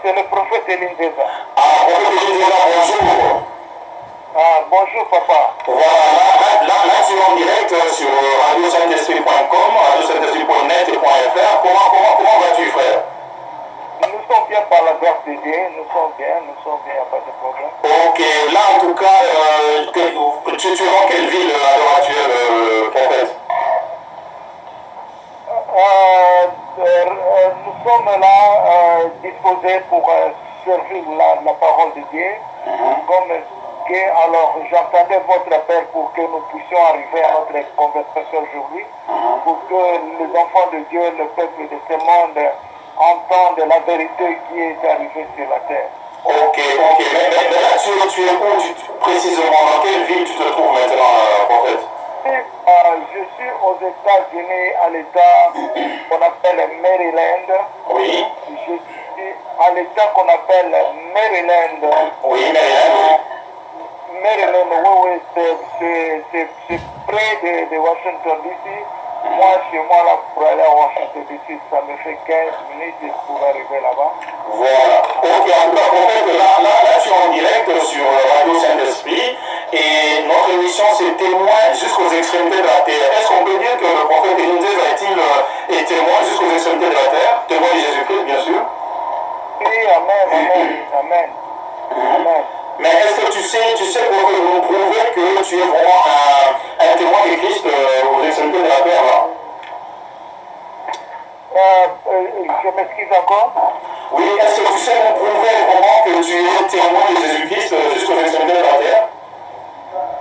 c'est le prophète Elinzeza. Ah, prophète Elinzeza, bonjour. Ah, bonjour papa. Voilà, là tu es en direct sur radio-saint-esprit.com, radio-saint-esprit.net et .fr. Comment vas-tu, frère? Nous sommes bien par la grâce de Dieu, nous sommes bien, il n'y a pas de problème. Ok, là en tout cas, tu es dans quelle ville à l'heure actuelle, prophète? Nous sommes là disposés pour servir la parole de Dieu. Alors j'entendais votre appel pour que nous puissions arriver à notre conversation aujourd'hui, pour que les enfants de Dieu, le peuple de ce monde, entendent la vérité qui est arrivée sur la terre. Ok. Mais là, tu es où précisément? Dans quelle ville tu te trouves maintenant, prophète? Je suis aux États-Unis, à l'État qu'on appelle Maryland. Oui. Je suis à l'État qu'on appelle Maryland. Oui, Maryland. Maryland, oui, c'est près de Washington DC. Moi, chez moi, là, pour aller à Washington DC, ça me fait 15 minutes pour arriver là-bas. Voilà. Ok, en tout cas, prophète, là, tu es en direct sur Radio Saint-Esprit et notre émission, c'est témoin jusqu'aux extrémités de la terre. Est-ce qu'on peut dire que le prophète Elinzeza est témoin jusqu'aux extrémités de la terre? Témoin de Jésus-Christ, bien sûr. Oui, amen. Mais est-ce que tu sais pour nous prouver que tu es vraiment un témoin de Christ aux extrémités de la terre, là? Je m'excuse encore. Oui, est-ce que tu sais nous prouver vraiment que tu es témoin de Jésus-Christ jusqu'aux extrémités de la terre?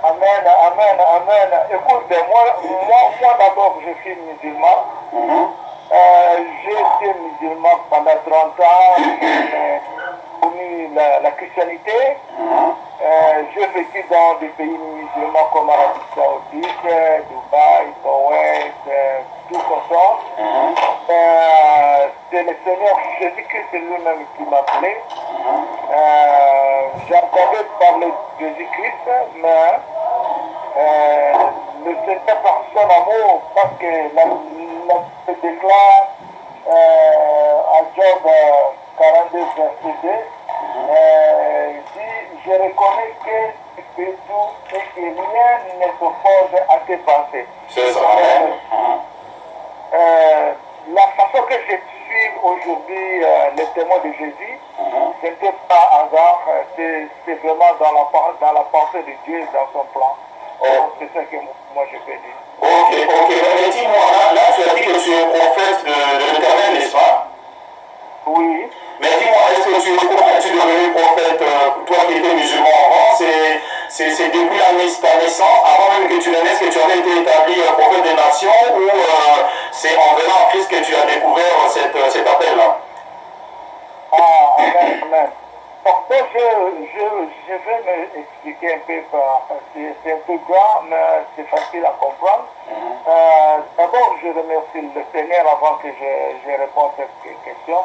Amen. Écoute, moi d'abord, je suis musulman. J'ai été musulman pendant 30 ans. J'ai connu la christianité. J'ai vécu dans des pays musulmans comme Arabie Saoudite, Dubaï, Koweït, tout comme ça. C'est le Seigneur Jésus-Christ lui-même qui m'a appelé. J'entendais parler de Jésus-Christ, mais le Seigneur par son amour, parce que la déclare à Job 42, verset 2, dit, je reconnais que tu fais tout et que rien ne s'oppose à tes pensées. C'est ça. La façon que je suis aujourd'hui le témoin de Jésus, ce n'était pas hasard, c'est vraiment dans la pensée de Dieu, dans son plan. C'est ça que moi je peux dire. Ok. Mais dis-moi, là tu as dit que tu es prophète de l'Éternel, n'est-ce pas? Oui. Mais dis-moi, est-ce que comment es-tu devenu prophète, toi qui étais musulman avant, c'est depuis ta naissance, avant même que tu ne naisses, que tu avais été établi prophète des nations, ou c'est en venant en Christ que tu as découvert cet appel-là? Amen. Pourtant, je vais m'expliquer un peu, c'est un peu grand, mais c'est facile à comprendre. D'abord, je remercie le Seigneur avant que je réponde à cette question.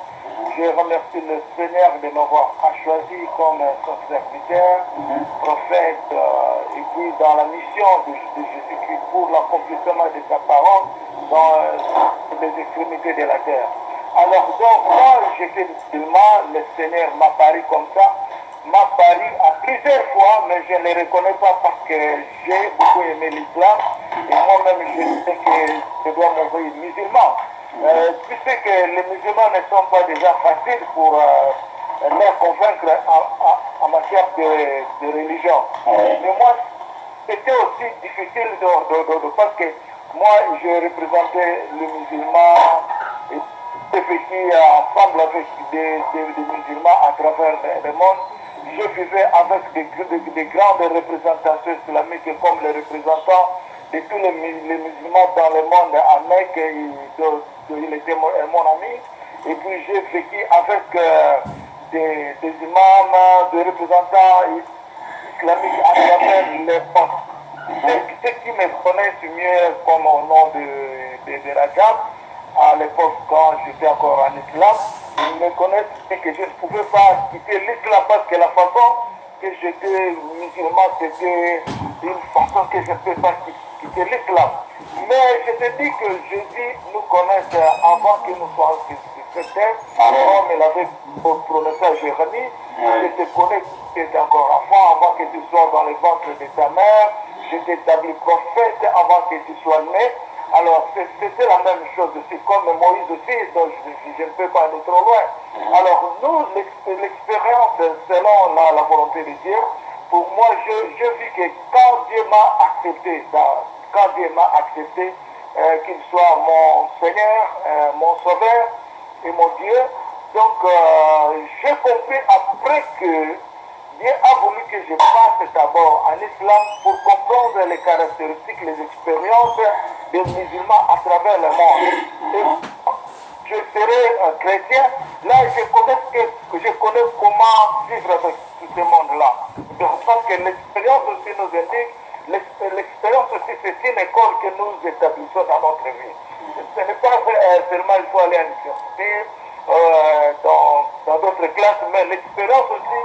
Je remercie le Seigneur de m'avoir choisi comme son serviteur, prophète, et puis dans la mission de Jésus-Christ pour l'accomplissement de sa parole dans les extrémités de la terre. Alors donc, quand j'étais musulman, le Seigneur m'a paru comme ça, m'a paru à plusieurs fois, mais je ne le reconnais pas parce que j'ai beaucoup aimé l'islam et moi-même je sais que je dois m'envoyer musulman. Tu sais que les musulmans ne sont pas déjà faciles pour les convaincre en matière de religion. Mais moi, c'était aussi difficile parce que moi, je représentais le musulman et j'ai vécu ensemble avec des musulmans à travers le monde. Je vivais avec des grandes représentations islamiques comme les représentants de tous les musulmans dans le monde à Mecque. Il était mon ami. Et puis j'ai vécu avec des imams, des représentants islamiques à travers le monde. Ceux qui me connaissent mieux comme au nom de Rajab, à l'époque quand j'étais encore en islam, ils me connaissent et que je ne pouvais pas quitter l'islam parce que la façon que j'étais musulman, c'était une façon que je ne peux pas quitter l'islam. Mais je te dis que Jésus nous connaisse avant que nous soyons acceptais, comme il avait prononcé à Jérémie, je te connais quand tu étais encore enfant, avant que tu sois dans le ventre de ta mère, je t'ai établi prophète avant que tu sois né. Alors, c'était la même chose aussi, comme Moïse aussi, donc je ne peux pas aller trop loin. Alors, nous, l'expérience selon la volonté de Dieu, pour moi, je vis que quand Dieu m'a accepté, qu'il soit mon Seigneur, mon Sauveur et mon Dieu, donc j'ai compris après que Dieu a voulu que je passe d'abord en islam pour comprendre les caractéristiques, les expériences des musulmans à travers le monde. Et je serai chrétien, là je connais comment vivre avec tout ce monde-là. Parce que l'expérience aussi nous indique, l'expérience aussi c'est une école que nous établissons dans notre vie. Ce n'est pas seulement il faut aller à l'université, dans d'autres classes, mais l'expérience aussi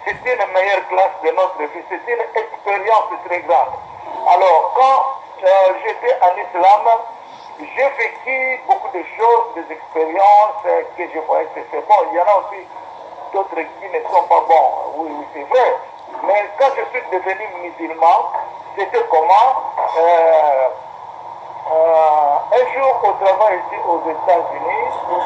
c'est une meilleure classe de notre vie, c'est une expérience très grande. Alors quand j'étais en islam, j'ai vécu beaucoup de choses, des expériences que je voyais que c'est bon. Il y en a aussi d'autres qui ne sont pas bons. Oui, c'est vrai. Mais quand je suis devenu musulman, c'était comment un jour au travail ici aux États-Unis. Non,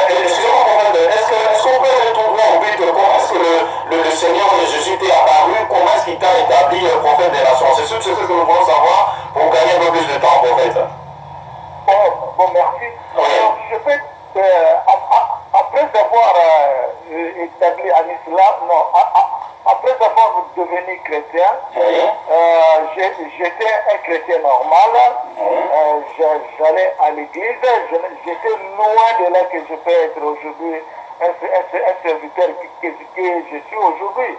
excusez-moi, est-ce qu'on peut retourner au but de comment est-ce que le Seigneur Jésus t'est apparu, comment est-ce qu'il t'a établi prophète des nations? C'est ce que nous voulons savoir pour gagner un peu plus de temps, prophète. Bon, merci. Oui. Alors, je peux, après avoir établi en islam, non, après avoir devenu chrétien, j'étais un chrétien normal, j'allais à l'église, j'étais loin de là que je peux être aujourd'hui un serviteur que je suis aujourd'hui.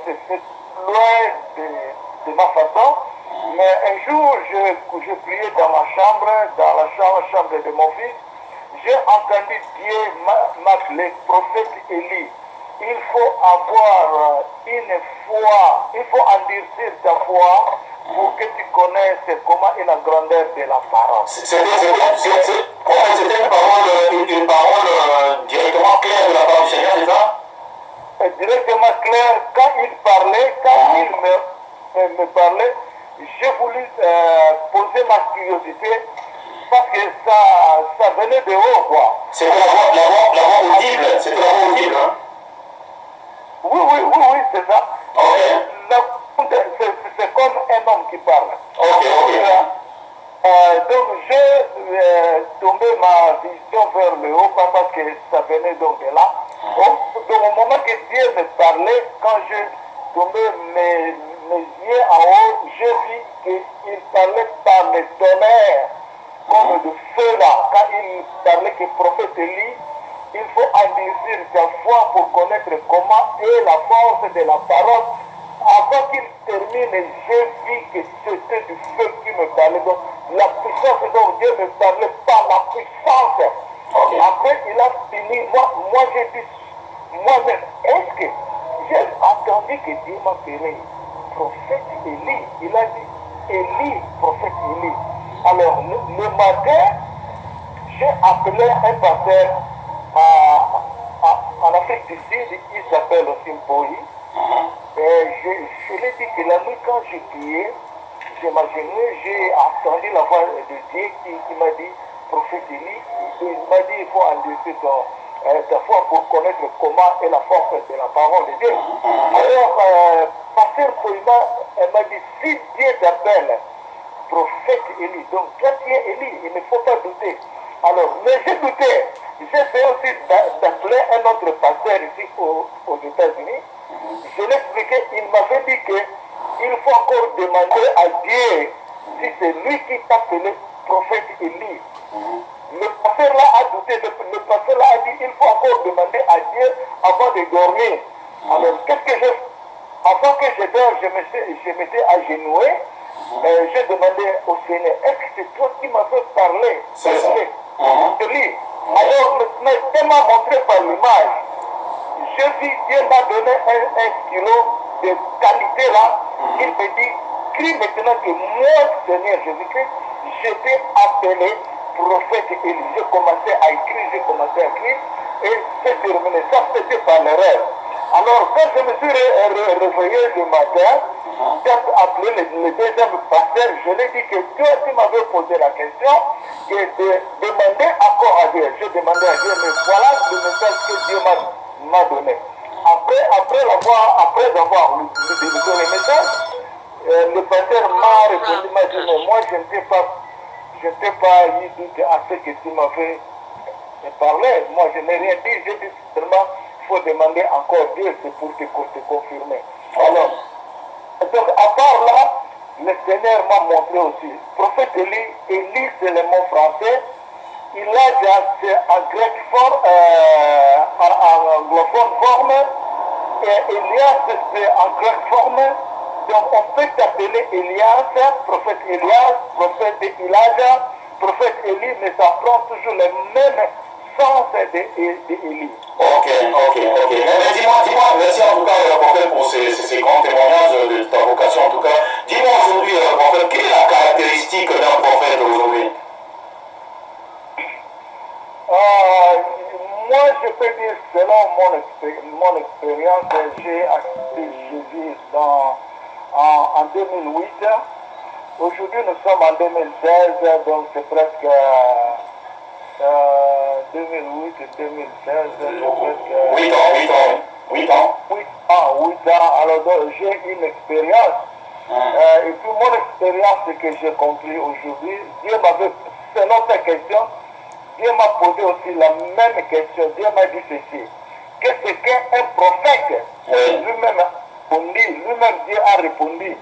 C'est loin de ma façon. Mais un jour, je priais dans ma chambre, dans la chambre de mon fils, j'ai entendu Dieu m'appeler prophète Élie. Il faut avoir une foi, il faut endurcir ta foi pour que tu connaisses comment est la grandeur de la parole. C'était une parole directement claire de la part du Seigneur, c'est ça? Directement claire, quand il parlait, me parlait, j'ai voulu poser ma curiosité parce que ça venait de haut, quoi. C'était la voix audible, c'était la voix audible, hein? Oui, c'est ça. Okay. C'est comme un homme qui parle. Donc j'ai tombé ma vision vers le haut parce que ça venait donc de là. Donc au moment que Dieu me parlait, quand j'ai tombé mes yeux en haut, j'ai vu qu'il parlait par le tonnerre, comme de feu là. Quand il parlait que prophète Élie, il faut endurcir ta foi pour connaître comment est la force de la parole. Avant qu'il termine, j'ai vu que c'était du feu qui me parlait. Donc, la puissance dont Dieu me parlait par la puissance. Okay. Après, il a fini. Moi j'ai dit, moi-même, est-ce que j'ai entendu que Dieu m'a appelé prophète Élie? Il a dit, Élie, prophète Élie. Alors, le matin, j'ai appelé un pasteur en Afrique du Sud, il s'appelle aussi Mpoli. Et je lui ai dit que la nuit, quand j'ai prié, j'ai imaginé, j'ai entendu la voix de Dieu qui m'a dit, prophète Élie, il m'a dit, il faut endurcir ta foi pour connaître comment est la force de la parole de Dieu. Alors, pasteur Poïma, elle m'a dit, si Dieu t'appelle prophète Élie, donc toi tu es Élie, il ne faut pas douter. Alors, mais j'ai douté. J'ai fait aussi d'appeler un autre pasteur ici aux États-Unis. Je l'ai expliqué, il m'avait dit qu'il faut encore demander à Dieu si c'est lui qui t'a appelé prophète Élie. Le pasteur là a douté, le pasteur là a dit il faut encore demander à Dieu avant de dormir. Alors, qu'est-ce que j'ai fait? Avant que je dors, je m'étais agenouillé. J'ai demandé au Seigneur, est-ce que c'est toi qui m'as fait parler? C'est ça. Alors maintenant, il m'a montré par l'image. Je vis, Dieu m'a donné un stylo de qualité là. Il me dit, crie maintenant que moi, Seigneur Jésus-Christ, je t'ai appelé prophète Élie. J'ai commencé à écrire, et c'est terminé. Ça, c'était par l'erreur. Alors, quand je me suis réveillé le matin, j'ai appelé le deuxième pasteur, je lui ai dit que toi, tu m'avais posé la question, que de demander encore à Dieu. J'ai demandé à Dieu, mais voilà le message que Dieu m'a donné. Après avoir délivré le message, le pasteur m'a répondu, m'a dit, mais moi, je n'ai pas eu doute à ce que tu m'avais parlé. Moi, je n'ai rien dit, j'ai dit seulement, il faut demander encore Dieu, c'est pour te confirmer. Alors, donc, à part là, le Seigneur m'a montré aussi. Prophète Élie, c'est le mot français. Il a c'est en grec fort, en anglophone forme, et Elias, c'est en grec forme. Donc, on peut t'appeler Elias, prophète Elijah, prophète Élie, mais ça prend toujours le même sens d'Élie. Ok. Mais dis-moi, merci en tout cas, prophète, pour ces grands témoignages de ta vocation en tout cas. Dis-moi aujourd'hui, prophète, quelle est la caractéristique d'un prophète aujourd'hui? Moi, je peux dire, selon mon expérience, j'ai accepté Jésus en 2008. Aujourd'hui, nous sommes en 2016, donc c'est presque 2008 et 2016. 8 ans. 8 ans. 8 ans. Alors, j'ai une expérience. Et puis, mon expérience, c'est que j'ai compris aujourd'hui. Dieu m'avait, selon ta question, Dieu m'a posé aussi la même question. Dieu m'a dit ceci. Qu'est-ce qu'un prophète? Lui-même Dieu a répondu.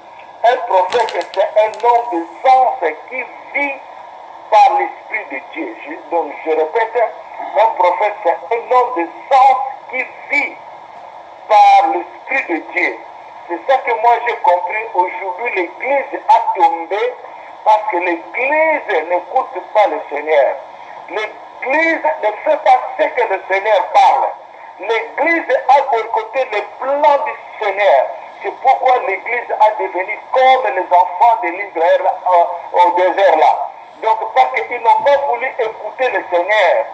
Un prophète, c'est un homme de sens qui vit par l'Esprit de Dieu. Donc je répète, un prophète, c'est un homme de sens qui vit par l'Esprit de Dieu. C'est ça que moi j'ai compris. Aujourd'hui, l'Église a tombé parce que l'Église n'écoute pas le Seigneur. L'Église ne fait pas ce que le Seigneur parle. L'Église a boycotté les plans du Seigneur. C'est pourquoi l'Église a devenu comme les enfants de l'Israël au désert là. Donc parce qu'ils n'ont pas voulu écouter le Seigneur.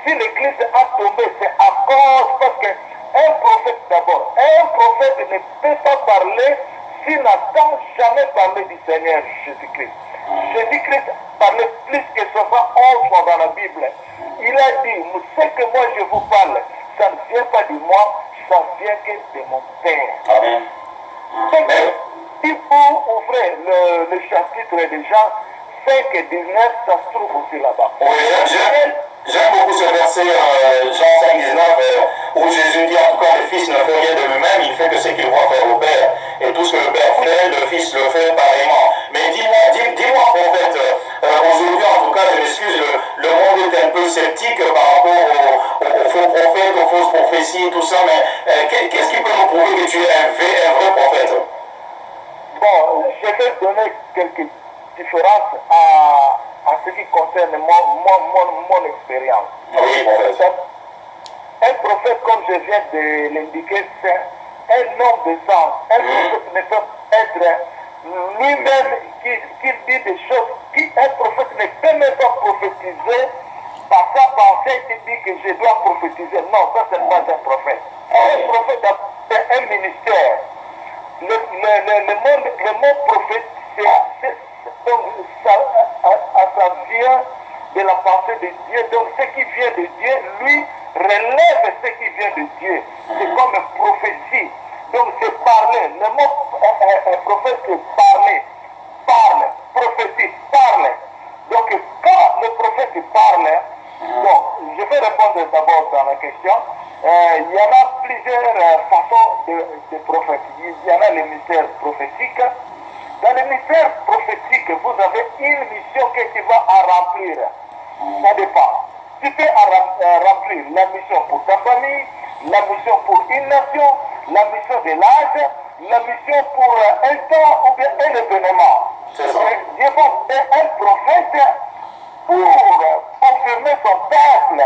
Si l'Église a tombé, c'est à cause parce qu'un prophète d'abord, un prophète ne peut pas parler s'il n'entend jamais parler du Seigneur Jésus-Christ. Jésus-Christ parlait plus que 71 fois dans la Bible. Il a dit, ce que moi je vous parle, ça ne vient pas de moi, ça vient que de mon Père. Amen. Il faut ouvrir le chapitre de Jean 5 et 19, ça se trouve aussi là-bas. Oui, j'aime beaucoup ce verset, Jean 5, 19, où Jésus dit en tout cas, le Fils ne fait rien de lui-même, il fait que ce qu'il voit faire au Père. Et tout ce que le Père fait, le Fils le fait pareillement. Mais dis-moi prophète, aujourd'hui en tout cas, je m'excuse, le monde est un peu sceptique par rapport aux faux prophètes, aux fausses prophéties, tout ça, mais qu'est-ce qui peut nous prouver que tu es un vrai prophète? Bon, je vais donner quelques différences à ce qui concerne mon expérience. Oui, prophète. Un prophète, comme je viens de l'indiquer, c'est un homme de sens. Un prophète ne peut être lui-même qui dit des choses. Un prophète ne peut même pas prophétiser par sa pensée qui dit que je dois prophétiser. Non, ça c'est pas un prophète. Un prophète, c'est un ministère. Le mot prophète, ça vient de la pensée de Dieu. Donc ce qui vient de Dieu, lui, relève ce qui vient de Dieu. C'est comme une prophétie. Donc c'est parler. Le mot un prophète, c'est parle, prophétie, parle. Donc quand le prophète parle, donc je vais répondre d'abord dans la question. Il y en a plusieurs façons de prophètes. Il y en a les mystères prophétiques. Dans les mystères prophétiques, vous avez une mission que tu vas remplir. Ça dépend. Tu peux remplir la mission pour ta famille, la mission pour une nation, la mission de l'âge, la mission pour un temps ou bien un événement. Dieu va faire un prophète pour confirmer son peuple.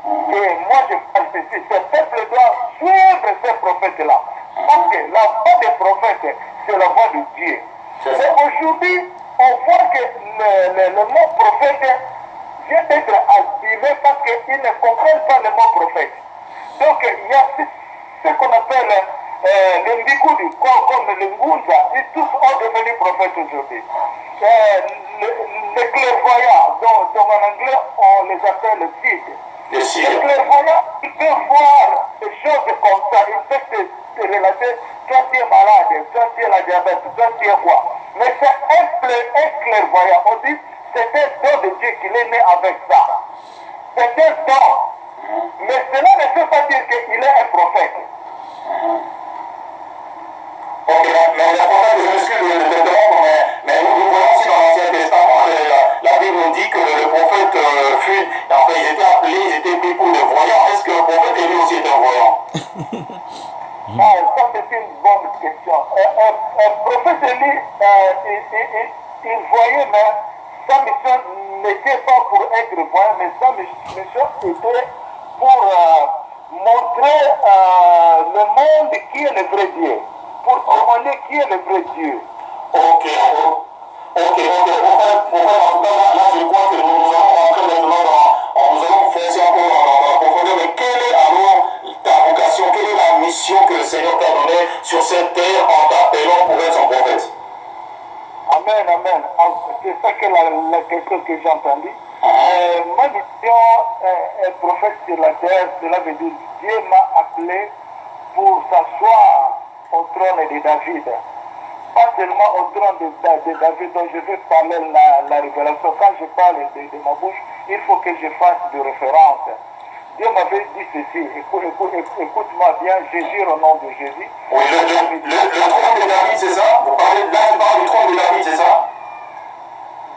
Et moi je parle ceci, ce peuple doit suivre ces prophètes-là. Parce que la voix des prophètes, c'est la voix de Dieu. Mais aujourd'hui, on voit que le mot prophète vient d'être abîmé parce qu'ils ne comprennent pas le mot prophète. Donc il y a ce qu'on appelle les Mbikoudi, comme les Ngunza, ils tous ont devenu prophètes aujourd'hui. Les clairvoyants, dont en anglais on les appelle cides. Les clairvoyants, ils peuvent voir des choses comme ça, ils peuvent te relater, toi tu es malade, toi tu es la diabète, toi tu es quoi. Mais c'est un clairvoyant, on dit c'est un don de Dieu qu'il est né avec ça. C'est un don. Mais cela ne veut pas dire qu'il est un prophète. Ok, mais l'important, je m'excuse de t'interrompre, mais nous voyons aussi dans l'Ancien Testament, la Bible nous dit que le prophète fut, en fait, ils étaient appelés, ils étaient pris pour des voyants. Est-ce que le prophète lui aussi est un voyant? Ça c'est une bonne question. Un prophète Élie, il voyait, mais sa mission n'était pas pour être voyant, mais sa mission était pour montrer le monde qui est le vrai Dieu. Pour demander qui est le vrai Dieu. Ok. En tout cas, là, je crois que nous allons rentrer maintenant nous allons foncer encore dans la profondeur. Mais quelle est alors ta vocation, quelle est la mission que le Seigneur t'a donnée sur cette terre en t'appelant pour être son prophète? Amen, amen. C'est ça que la question que j'ai entendue. Ma mission est prophète sur la terre, cela veut dire que Dieu m'a appelé pour s'asseoir au trône de David. Pas seulement au trône de David dont je vais parler la révélation. Quand je parle de ma bouche, il faut que je fasse des références. Dieu m'avait dit ceci, écoute-moi bien, je jure au nom de Jésus. Oui, le trône de David, c'est ça? Vous parlez, là, tu parles du trône de David, c'est ça?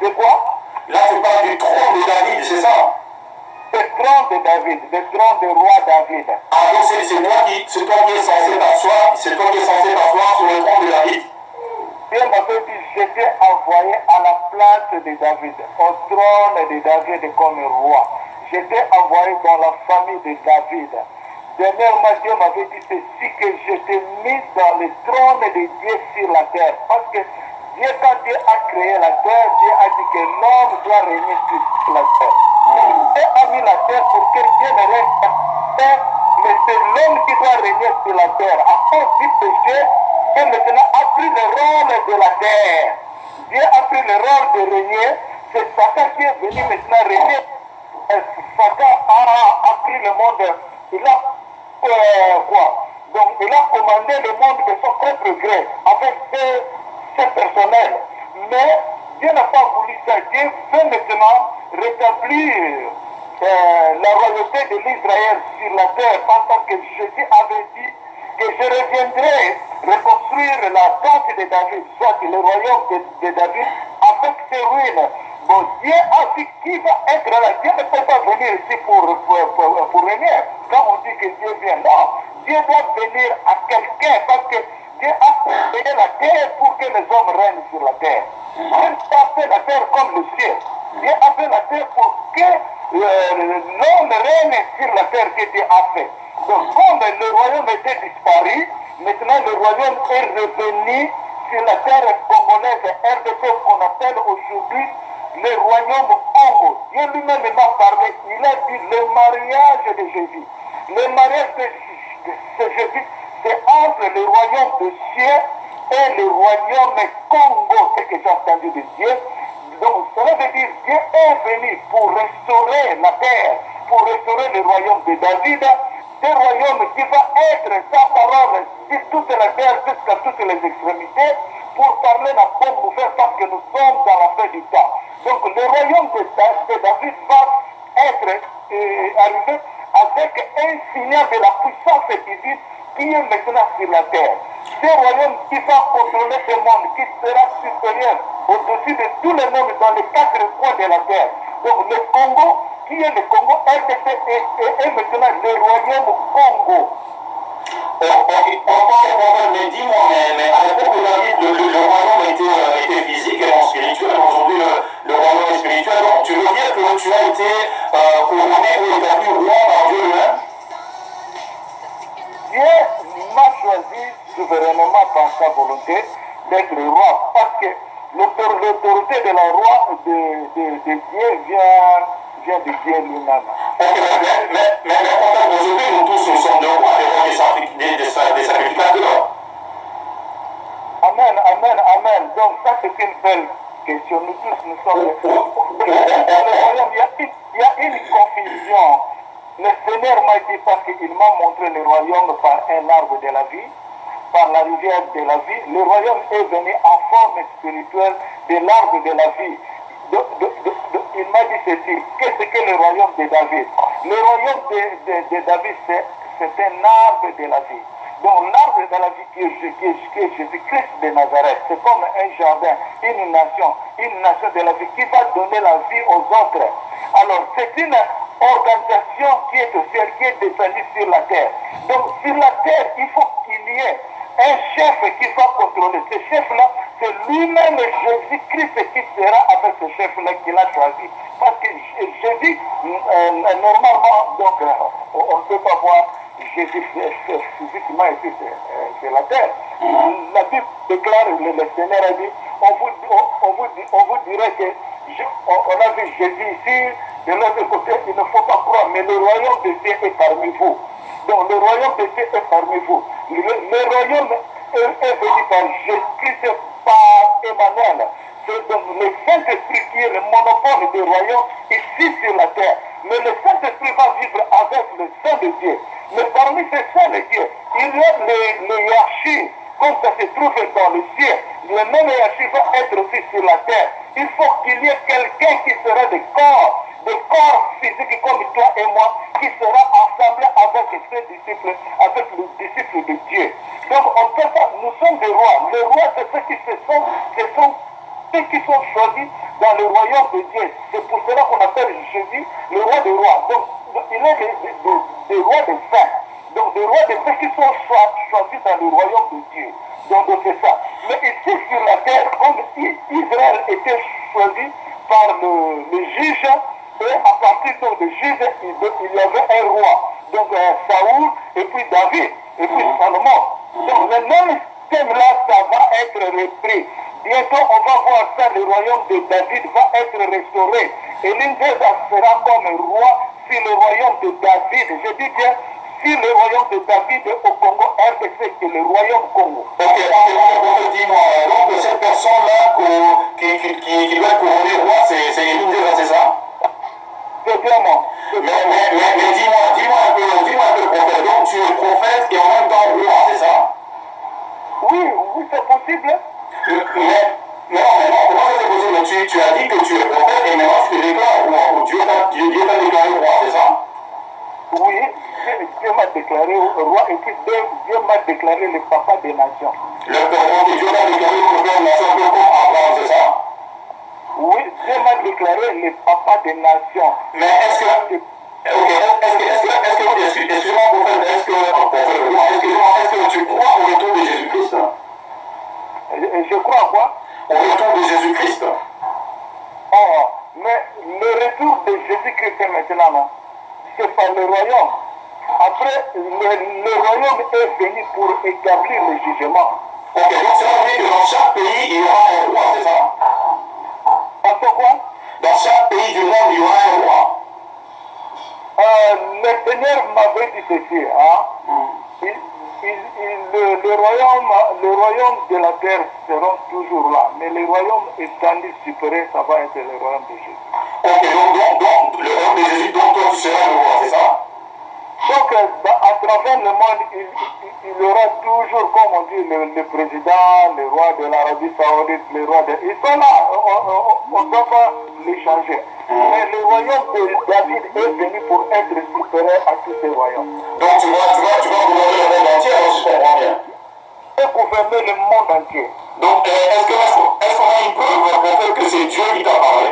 De quoi? Là, tu parles du trône de David, c'est ça? Le trône de David, le trône du roi David. Ah, donc c'est toi qui es censé t'asseoir, c'est toi qui es censé t'asseoir sur le trône de David. Dieu m'avait dit, j'étais envoyé à la place de David, au trône de David comme roi. J'étais envoyé dans la famille de David. Dernièrement, Dieu m'avait dit ceci, que j'étais mis dans le trône de Dieu sur la terre. Parce que Dieu, quand Dieu a créé la terre, Dieu a dit que l'homme doit régner sur la terre. Dieu a mis la terre pour que Dieu ne règne pas sur la terre, mais c'est l'homme qui doit régner sur la terre. À cause du péché, Dieu maintenant a pris le rôle de la terre. Dieu a pris le rôle de régner. C'est Satan qui est venu maintenant régner. Satan a pris le monde. Il a quoi? Donc il a commandé le monde de son propre gré avec ses personnels. Mais Dieu n'a pas voulu ça. Dieu veut maintenant rétablir la royauté de l'Israël sur la terre, parce que Jésus avait dit que je reviendrai reconstruire la tente de David, soit le royaume de David, avec ses ruines. Bon, Dieu a dit qui va être là. Dieu ne peut pas venir ici pour régner. Quand on dit que Dieu vient, non. Dieu doit venir à quelqu'un, parce que Dieu a créé la terre pour que les hommes règnent sur la terre. Dieu a fait la terre comme le ciel. Dieu a fait la terre pour que l'homme règne sur la terre que Dieu a fait. Donc, comme le royaume était disparu, maintenant le royaume est revenu sur la terre congolaise, RDC, qu'on appelle aujourd'hui le royaume Congo. Dieu lui-même m'a parlé, il a dit le mariage de Jésus. Le mariage de Jésus, c'est entre le royaume de ciel et le royaume Congo, ce que j'ai entendu de Dieu. Donc, cela veut dire que Dieu est venu pour restaurer la terre, pour restaurer le royaume de David, ce royaume qui va être sa parole sur toute la terre, jusqu'à toutes les extrémités, pour parler la bonne nouvelle, parce que nous sommes dans la fin du temps. Donc, le royaume de David va être arrivé avec un signal de la puissance divine qui est maintenant sur la terre. Ce royaume qui va contrôler ce monde, qui sera supérieur au-dessus de tous les mondes dans les quatre coins de la terre. Donc le Congo, qui est le Congo, RDC est maintenant le royaume Congo. Mais dis-moi, mais à l'époque de David, le royaume était physique et non spirituel. Aujourd'hui, le royaume est spirituel. Donc, tu veux dire que tu as été couronné ou établi roi par Dieu lui-même? Dieu m'a choisi souverainement par sa volonté d'être roi, parce que l'autorité de la roi de Dieu vient vient de Dieu lui-même. Ok, mais aujourd'hui, nous tous, nous sommes des rois des sacrificateurs. Amen, amen, amen. Donc ça c'est une belle question. Nous tous, nous sommes il y a une confusion. Le Seigneur m'a dit parce qu'il m'a montré le royaume par un arbre de la vie, par la rivière de la vie. Le royaume est venu en forme spirituelle de l'arbre de la vie. Il m'a dit ceci, qu'est-ce que le royaume de David? Le royaume de David, c'est un arbre de la vie. Donc l'arbre de la vie qui est Jésus-Christ de Nazareth, c'est comme un jardin, une nation de la vie qui va donner la vie aux autres. Alors c'est une organisation qui est au ciel, qui est descendue sur la terre. Donc sur la terre, il faut qu'il y ait un chef qui va contrôler. Ce chef-là, c'est lui-même Jésus-Christ qui sera avec ce chef-là qu'il a choisi. Parce que Jésus, normalement, donc, on ne peut pas voir Jésus physiquement ici sur la terre. La Bible déclare, le Seigneur a dit, on vous dirait que on a vu Jésus ici, de l'autre côté, il ne faut pas croire, mais le royaume de Dieu est parmi vous. Donc le royaume de Dieu est parmi vous. Le royaume est venu par Jésus-Christ, par Emmanuel. C'est donc le Saint-Esprit qui est le monopole du royaume ici sur la terre. Mais le Saint-Esprit va vivre avec le Saint de Dieu. Mais parmi ces saints de Dieu, il y a les hiérarchies, comme ça se trouve dans le ciel. Le même hiérarchie va être aussi sur la terre. Il faut qu'il y ait quelqu'un qui sera des corps physiques comme toi et moi, qui sera assemblé avec ses disciples, avec les disciples de Dieu. Donc on peut pas, nous sommes des rois. Les rois, c'est ceux qui ceux qui sont choisis dans le royaume de Dieu. C'est pour cela qu'on appelle Jésus le roi des rois. Donc il est des rois des saints. Donc des rois des saints qui sont choisis dans le royaume de Dieu. Donc c'est ça. Mais ici sur la terre, comme Israël était choisi par le juge, et à partir donc de juge, il y avait un roi. Donc Saoul, et puis David, et puis Salomon. Donc le même thème-là, ça va être repris. Bientôt, on va voir ça, le royaume de David va être restauré. Et l'une des sera comme roi sur le royaume de David. Je dis bien, sur le royaume de David au Congo RDC, c'est le royaume Congo. Ok, dis-moi, donc cette personne-là qui doit être couronnée roi, c'est l'une des c'est ça? C'est bien moi. Mais dis-moi un peu, prophète. Donc tu es prophète et en même temps roi, c'est ça? Oui, c'est possible. Mais non, comment ça c'est possible? Tu as dit que tu es prophète et maintenant tu te déclares roi. Dieu t'a déclaré roi, c'est ça? Oui, Dieu m'a déclaré roi et puis Dieu m'a déclaré le papa des nations. Dieu t'a déclaré le papa des nations comme Abraham, c'est ça? Oui, Dieu m'a déclaré le papa des nations. Mais est-ce que excuse-moi prophète, est-ce que tu crois au retour de Jésus-Christ? Je crois à quoi? Au retour de Jésus-Christ. Oh, mais le retour de Jésus-Christ maintenant, non? C'est par le royaume. Après, le royaume est venu pour établir le jugement. Ok, donc ça veut dire que dans chaque pays, il y aura un roi, c'est ça? Parce que quoi? Dans chaque pays du monde, il y aura un roi. Le Seigneur m'avait dit ceci, hein? Le royaume de la terre seront toujours là, mais le royaume étendu supérieur, ça va être le royaume de Jésus. Ok, donc le royaume de Jésus, donc toi tu seras le roi, c'est ça? Donc à travers le monde, il y aura toujours, comme on dit, le président, le roi de l'Arabie Saoudite, le roi de... Ils sont là, on ne doit pas les changer. Mais le royaume de David est venu pour être supérieur à tous ces royaumes. Donc tu vas gouverner le monde entier, alors si je comprends bien. Et gouverner le monde entier. Donc est-ce qu'on a une preuve pour faire que c'est Dieu qui t'a parlé?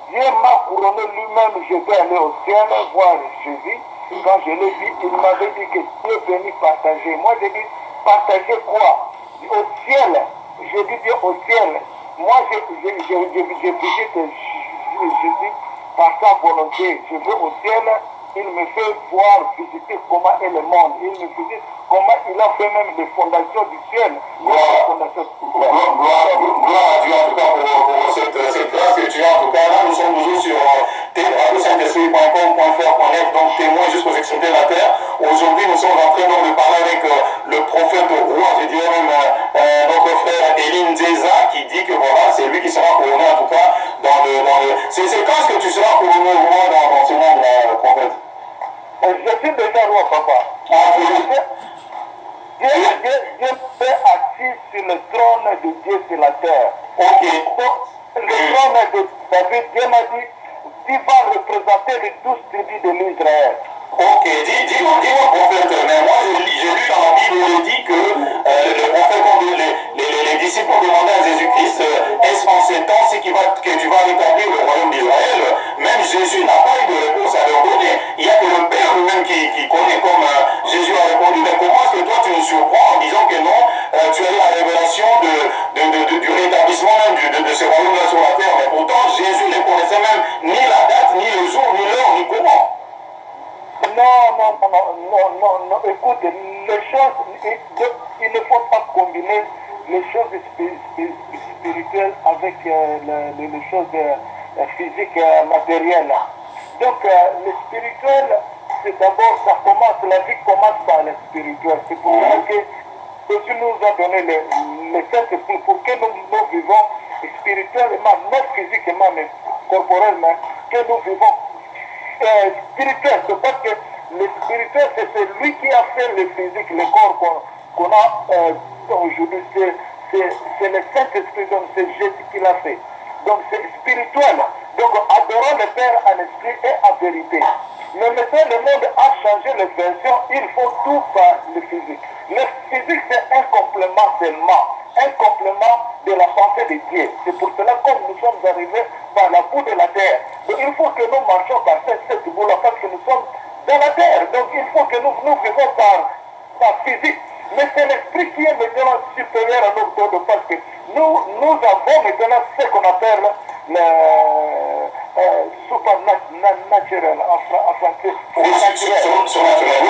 Dieu m'a couronné lui-même, je vais aller au ciel voir Jésus. Quand je l'ai dit, il m'avait dit que Dieu est venu partager. Moi j'ai dit, partager quoi? Au ciel. Je dis Dieu au ciel. Moi j'ai prié que Jésus, par sa volonté, je vais au ciel. Il me fait voir, visiter comment est le monde. Il me visite comment il a fait même les fondations du ciel. Gloire à Dieu en tout cas pour cette grâce que tu as. En tout cas, là, nous sommes toujours sur radio-saint-esprit.com.fr.net, donc témoin jusqu'aux extrémités de la terre. Aujourd'hui, nous sommes en train donc de parler avec le prophète roi, je dirais même notre frère Eline Zeza, qui dit que voilà, c'est lui qui sera couronné en tout cas dans le... C'est quand est-ce que tu seras couronné roi dans ce monde-là, prophète? Je suis déjà roi, papa. Ah, oui. Dieu est assis sur le trône de Dieu sur la terre. Ok. Le trône de David, Dieu m'a dit, tu vas représenter les 12 tribus de l'Israël. Ok, dis-moi prophète, mais moi j'ai lu dans la Bible, il dit que le prophète, les disciples ont demandé à Jésus-Christ, est-ce en ces temps que tu vas rétablir le royaume d'Israël? Même Jésus n'a pas eu de réponse à leur donner. Il n'y a que le Père lui-même qui connaît, comme Jésus a répondu. Mais comment est-ce que toi tu nous surprends en disant que non, tu as eu la révélation du rétablissement même de ce royaume-là sur la terre? Mais pourtant Jésus ne connaissait même ni la date, ni le jour, ni l'heure, ni comment. Non, écoute, les choses, il ne faut pas combiner les choses spirituelles avec les choses physiques, matérielles. Donc, le spirituel, c'est d'abord, ça commence, la vie commence par le spirituel. C'est pour ça que Jésus nous a donné le Saint-Esprit pour que nous vivons spirituellement, non physiquement, mais corporellement, que nous vivons spirituel. C'est parce que le spirituel, c'est celui qui a fait le physique, le corps qu'on a aujourd'hui. C'est le Saint-Esprit, donc c'est Jésus qui l'a fait. Donc c'est spirituel. Donc adorons le Père en esprit et en vérité. Mais maintenant le monde a changé les versions, il faut tout par le physique. Le physique c'est un complément seulement, un complément de la pensée de Dieu. C'est pour cela que nous sommes arrivés par la boue de la terre. Donc il faut que nous marchions par cette boue-là parce que nous sommes dans la terre. Donc il faut que nous vivons par physique. Mais c'est l'esprit qui est maintenant supérieur à nous autres parce que nous avons maintenant ce qu'on appelle le supernaturel en français. Surnaturel,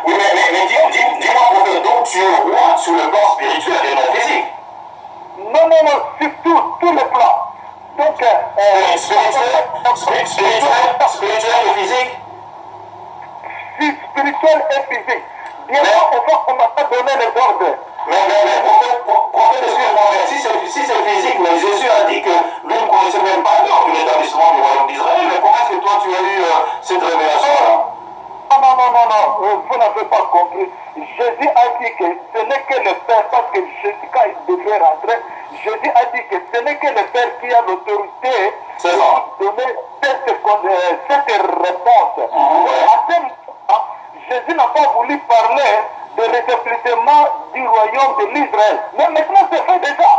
oui, mais dis-moi, prophète, donc tu es roi sur le plan spirituel et non physique. Non, sur tous les plans. Donc, spirituel et physique. Spirituel et physique. Bien sûr, on n'a pas donné les ordres. Mais prophète, excuse-moi, mais si c'est physique, mais Jésus a dit que lui ne connaissait même pas l'heure de l'établissement du royaume d'Israël. Mais comment est-ce que toi tu as eu cette révélation-là? Non, vous n'avez pas compris. Jésus a dit que ce n'est que le Père, parce que Jésus, quand il devait rentrer, Jésus a dit que ce n'est que le Père qui a l'autorité de vous donner cette réponse. À ce moment, Jésus n'a pas voulu parler de l'établissement du royaume de l'Israël. Mais maintenant, c'est fait déjà.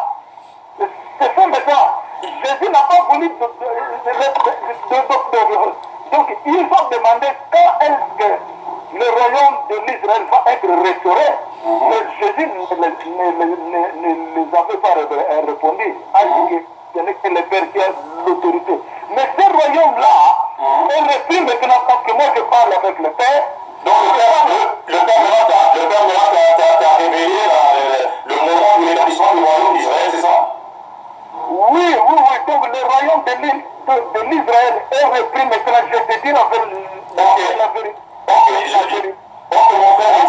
C'est fait maintenant. Jésus n'a pas voulu donc, ils ont demandé quand est-ce que le royaume de l'Israël va être restauré. Mais Jésus ne les avait pas répondu. A dit que ce n'est que le Père qui a l'autorité. Mais ce royaume-là est repris maintenant parce que moi je parle avec le Père. Donc le Père maintenant t'a révélé le moment de l'établissement du royaume d'Israël, c'est ça? Oui. Donc le royaume de l'Israël est repris maintenant. Je te dis la vérité. Ok, mon frère,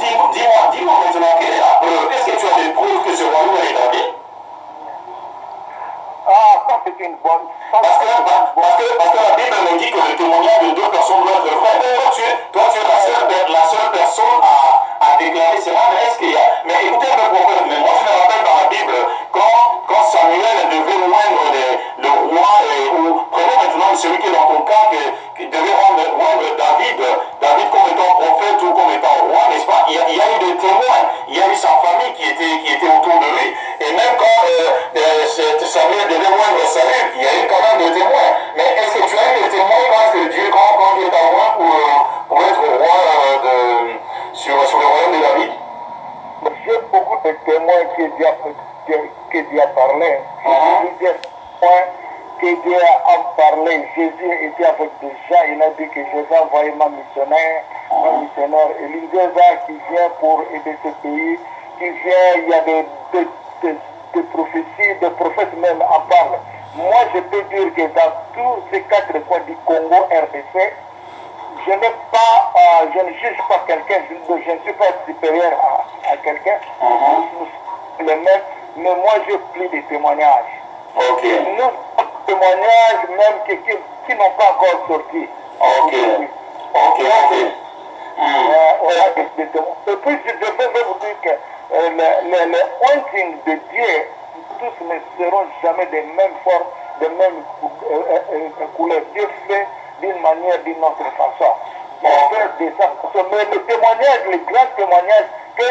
dis-moi maintenant quelle est la preuve. Est-ce que tu as des preuves que ce royaume est établi? Ah, ça c'est une bonne. Parce que la Bible nous dit que le témoignage de deux personnes doit être vrai. Toi, tu es la seule personne à déclarer cela. Mais est-ce qu'il y a... Mais écoutez un peu, prophète, mais moi je me rappelle dans la Bible, quand Samuel devait moindre le roi, ou prenons maintenant celui qui est dans ton cas, qui devait moindre David comme étant prophète ou comme étant roi, n'est-ce pas? Il y a eu des témoins, il y a eu sa famille qui était autour de lui. Et même quand Samuel devait moindre Saül, il y a eu quand même des témoins. Mais est-ce que tu as eu des témoins quand Dieu t'a oint pour être roi sur le royaume de David? J'ai beaucoup de témoins que Dieu a parlé. Plusieurs témoins que Dieu a parlé. Jésus était avec des gens. Il a dit que je vais envoyer ma missionnaire Eliseza qui vient pour aider ce pays. Qui vient, il y a des prophéties, des prophètes même en parlent. moi je peux dire que dans tous ces 4 coins du Congo RDC, je n'ai pas, je ne juge pas quelqu'un, je ne suis pas supérieur à quelqu'un, le même, mais moi je plie des témoignages. Ok. Nous, témoignages même qui n'ont pas encore sorti. Ok. Ok. On a des témoignages. Et puis je vais vous dire que le hunting de Dieu, tous ne seront jamais des mêmes formes, des mêmes couleurs. Dieu fait d'une manière, d'une autre façon. On fait des façons. Mais le témoignage, le grand témoignage que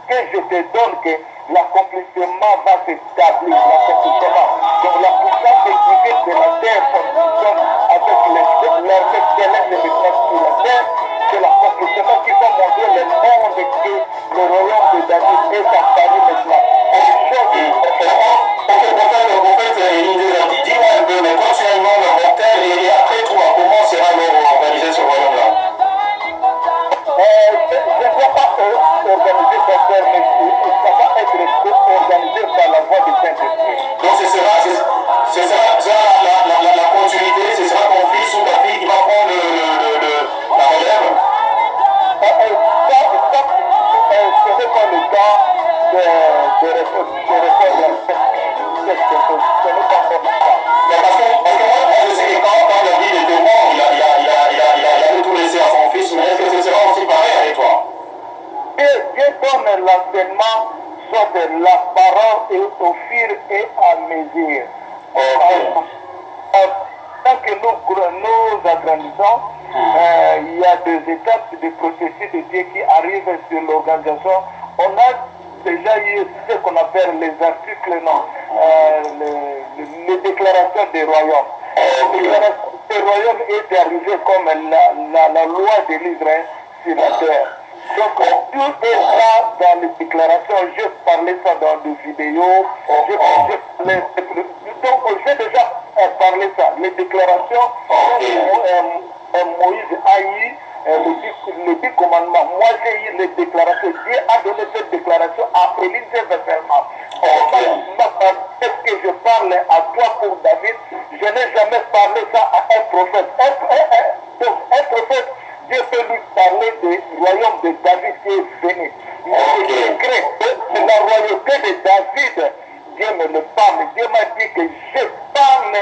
je te donne, que l'accomplissement va s'établir, l'accomplissement. Donc la puissance divine de la terre fonctionne avec l'armée céleste de la terre, c'est l'accomplissement qui va montrer le monde que le royaume de David est à Paris maintenant. Dis-moi un peu, mais quand tu as un nombre mortel et après toi, comment sera organisé ce royaume-là? Je ne dois pas organiser cette terre, mais ça va être organisé par la voie du Saint-Esprit. Donc ce sera la continuité, ce sera ton fils ou ta fille qui va prendre la relève? Ce n'est pas le temps de répondre Parce que moi, je sais que quand David était mort, il avait tout laissé à son fils, mais est-ce que ce sera aussi pareil avec toi? Dieu donne l'enseignement soit de la parole et au fur et à mesure. Tant que nous agrandissons, il y a des étapes de processus de Dieu qui arrivent sur l'organisation. On a déjà eu ce qu'on appelle les articles, les déclarations des royaumes. La déclaration des royaumes est arrivée comme la loi de l'Israël sur la terre. Donc tout est là dans les déclarations. J'ai parlé ça dans des vidéos. Donc j'ai déjà parlé ça. Les déclarations, Moïse a eu les 10 commandements. Moi j'ai eu les déclarations. Dieu a donné cette déclaration à Élisée personnellement. Est-ce que je parle à toi pour David? Je n'ai jamais parlé ça à un prophète. Donc un prophète, Dieu peut lui parler du royaume de David qui est venu. Mais je crée que la royauté de David, Dieu me le parle. Dieu m'a dit que je parle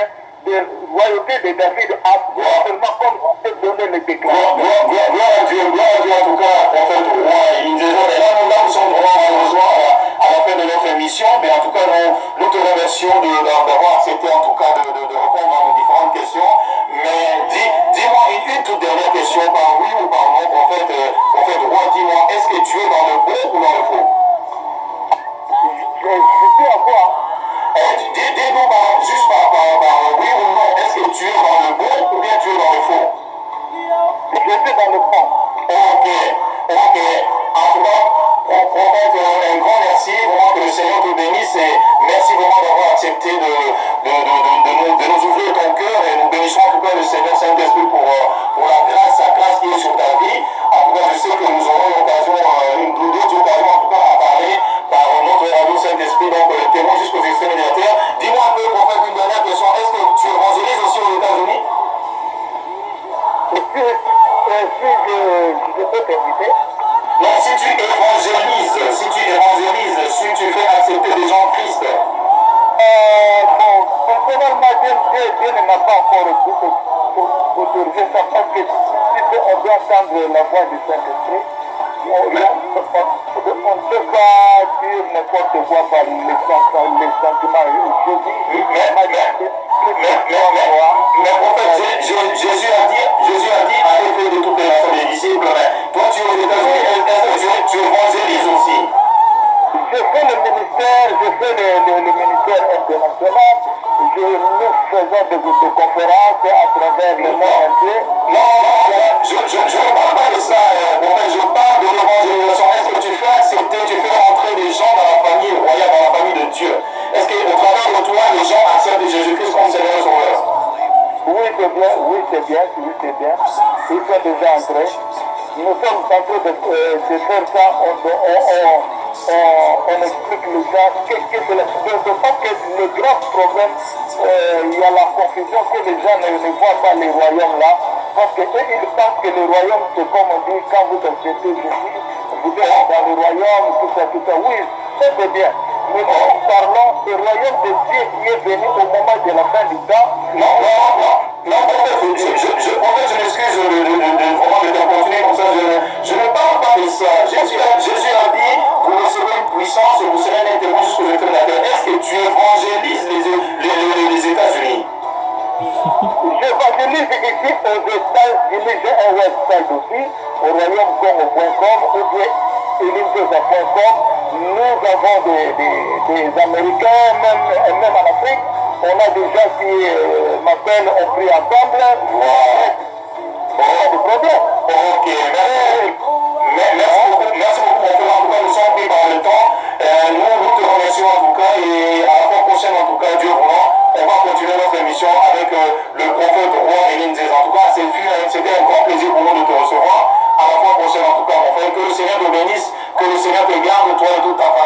de la royauté de David à toi seulement comme on peut donner les déclarations. Gloire à Dieu, en tout cas, prophète roi. Il nous est là, nous sommes vraiment malheureusement à la fin de notre émission, mais en tout cas, nous te remercions d'avoir accepté en tout cas de répondre à nos différentes questions. Mais dis-moi une toute dernière question, par oui ou par non, prophète roi, dis-moi, est-ce que tu es dans le bon ou dans le faux? Je suis à quoi? Dis-nous juste par oui ou non, est-ce que tu es dans le bon ou bien tu es dans le faux? Je suis dans le fond. Ok. En tout cas, prophète, un grand merci, vraiment que le Seigneur te bénisse et merci vraiment d'avoir accepté de nous ouvrir ton cœur et nous bénissons en tout cas le Seigneur Saint-Esprit pour sa grâce qui est sur ta vie. En tout cas, je sais que nous aurons l'occasion, une ou d'autres occasions en tout cas à parler par notre radio Saint-Esprit, donc le témoin jusqu'aux extrêmes de la terre. Dis-moi un peu, prophète, une dernière question, est-ce que tu évangélises aussi aux États-Unis? Si je peux t'inviter. Non, si tu évangélises, si tu fais accepter des gens Christ. Personnellement, Dieu ne m'a pas encore autorisé ça parce que si on doit attendre la voix du Saint-Esprit, on ne peut pas dire n'importe quoi par les sentiments. Mais prophète, Jésus a dit, allez faire de toutes les nations des disciples. Mais toi, tu es aux États-Unis, est-ce que tu évangélises aussi? Je fais le ministère international. Nous faisons des conférences à travers le monde entier. Non, je ne parle pas de ça, prophète, je parle de l'évangélisation. Est-ce que tu fais accepter, tu fais rentrer des gens dans la famille royale, dans la famille de Dieu? Est-ce qu'au travers de toi, les gens acceptent Jésus-Christ comme Seigneur et Sauveur? Oui, c'est bien. Ils sont déjà entrés. Nous sommes en train de faire ça. on explique les gens qu'est-ce que c'est la situation. Je pense que le grand problème, il y a la confusion que les gens ne voient pas les royaumes là. Parce qu'ils pensent que les royaumes, c'est comme on dit, quand vous acceptez Jésus, vous êtes dans le royaume, tout ça, tout ça. Oui, ça c'est bien. Mais nous parlons du royaume de Dieu qui est venu au moment de la fin du temps. Non, en fait, je m'excuse vraiment de te continuer comme ça. Je ne parle pas de ça. Jésus a dit, vous recevrez une puissance et vous serez un témoin jusqu'aux extrémités de la terre. Est-ce que tu évangélises les États-Unis? J'évangélise ici aux États-Unis, j'ai un website aussi, au royaumecongo.com ou bien elimdeza.com. Nous avons des Américains, même en Afrique. On a des gens qui m'appellent, on prie ensemble. On a des problèmes. Ok, merci beaucoup, mon frère. En tout cas, nous sommes pris par le temps. Nous te remercions en tout cas et à la fois prochaine, en tout cas, Dieu voulant, on va continuer notre émission avec le prophète roi Elie Nzeza. En tout cas, c'était un grand plaisir pour nous de te recevoir. À la fois prochaine, en tout cas, mon frère. Que le Seigneur te bénisse, que le Seigneur te garde, toi et toute ta famille.